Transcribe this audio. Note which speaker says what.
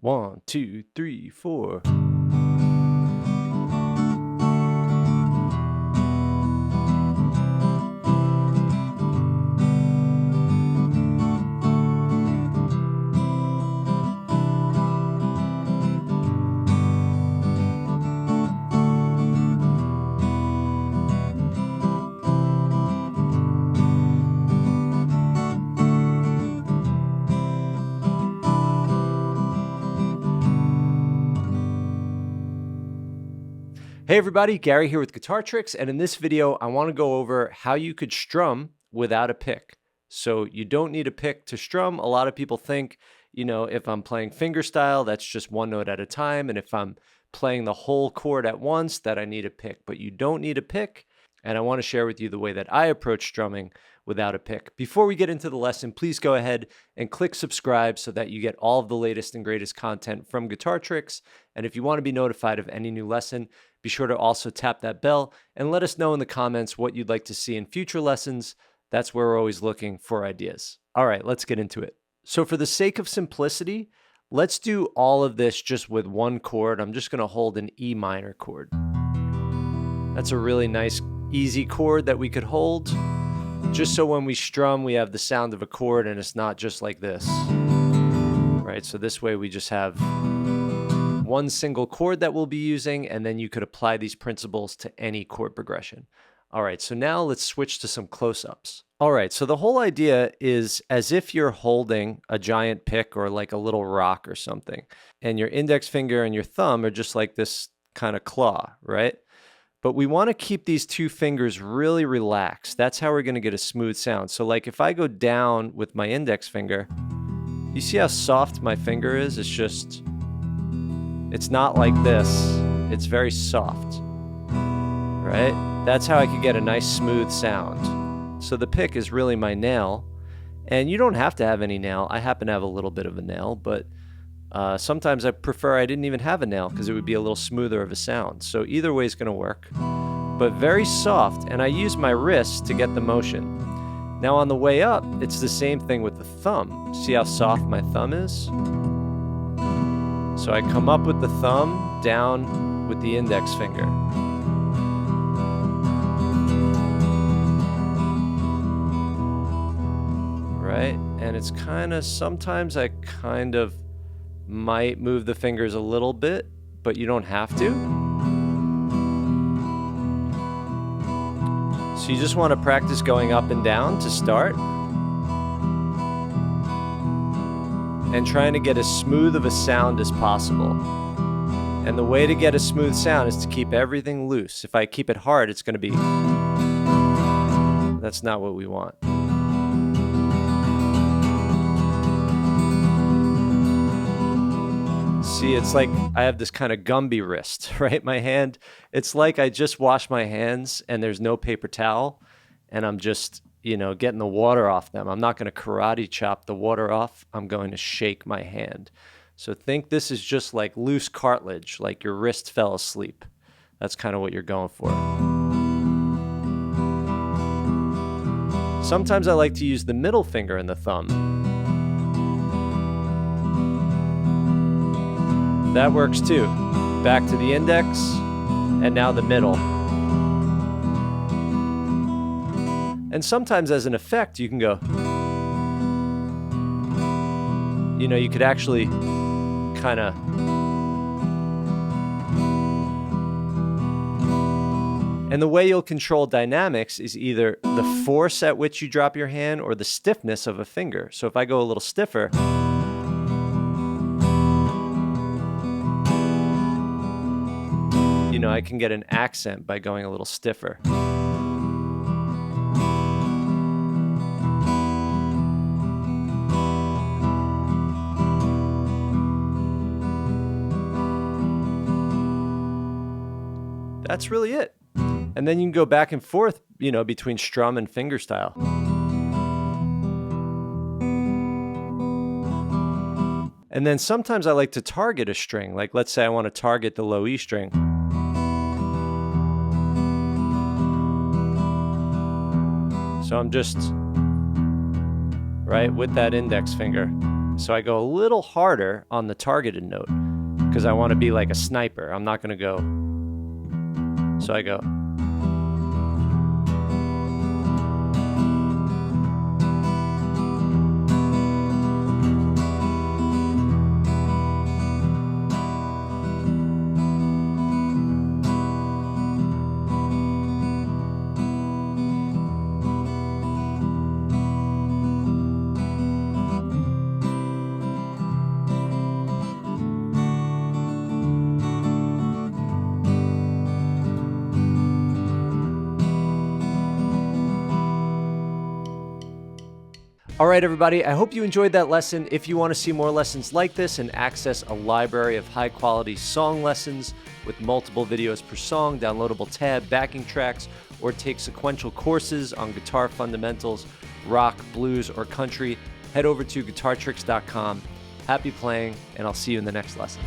Speaker 1: 1, 2, 3, 4. Hey everybody, Gary here with Guitar Tricks, and in this video I want to go over how you could strum without a pick. So you don't need a pick to strum. A lot of people think, if I'm playing fingerstyle, that's just one note at a time, and if I'm playing the whole chord at once, that I need a pick. But you don't need a pick, and I want to share with you the way that I approach strumming without a pick. Before we get into the lesson, please go ahead and click subscribe so that you get all of the latest and greatest content from Guitar Tricks. And if you want to be notified of any new lesson, be sure to also tap that bell and let us know in the comments what you'd like to see in future lessons. That's where we're always looking for ideas. All right, let's get into it. So for the sake of simplicity, let's do all of this just with one chord. I'm just going to hold an E minor chord. That's a really nice, easy chord that we could hold, just so when we strum, we have the sound of a chord and it's not just like this, right? So this way we just have one single chord that we'll be using, and then you could apply these principles to any chord progression. All right, so now let's switch to some close-ups. All right, so the whole idea is as if you're holding a giant pick or like a little rock or something, and your index finger and your thumb are just like this kind of claw, right? But we want to keep these two fingers really relaxed. That's how we're going to get a smooth sound. So like if I go down with my index finger, you see how soft my finger is? It's not like this. It's very soft, right? That's how I could get a nice smooth sound. So the pick is really my nail, and you don't have to have any nail. I happen to have a little bit of a nail, but sometimes I prefer I didn't even have a nail because it would be a little smoother of a sound. So either way is going to work, but very soft, and I use my wrist to get the motion. Now on the way up, it's the same thing with the thumb. See how soft my thumb is? So I come up with the thumb, down with the index finger. Right? And it's sometimes I might move the fingers a little bit, but you don't have to. So you just want to practice going up and down to start, and trying to get as smooth of a sound as possible. And the way to get a smooth sound is to keep everything loose. If I keep it hard, it's going to be... That's not what we want. See, it's like I have this kind of Gumby wrist, right? My hand, it's like I just washed my hands and there's no paper towel, and I'm just, getting the water off them. I'm not going to karate chop the water off. I'm going to shake my hand. So think this is just like loose cartilage, like your wrist fell asleep. That's kind of what you're going for. Sometimes I like to use the middle finger and the thumb. That works too. Back to the index, and now the middle. And sometimes as an effect, you can go, you could actually kind of, and the way you'll control dynamics is either the force at which you drop your hand or the stiffness of a finger. So if I go a little stiffer, I can get an accent by going a little stiffer. That's really it. And then you can go back and forth, between strum and fingerstyle. And then sometimes I like to target a string. Like let's say I want to target the low E string. So I'm just, right, with that index finger, So I go a little harder on the targeted note because I want to be like a sniper. I'm not going to go. So I go. All right, everybody, I hope you enjoyed that lesson. If you want to see more lessons like this and access a library of high-quality song lessons with multiple videos per song, downloadable tab, backing tracks, or take sequential courses on guitar fundamentals, rock, blues, or country, head over to guitartricks.com. Happy playing, and I'll see you in the next lesson.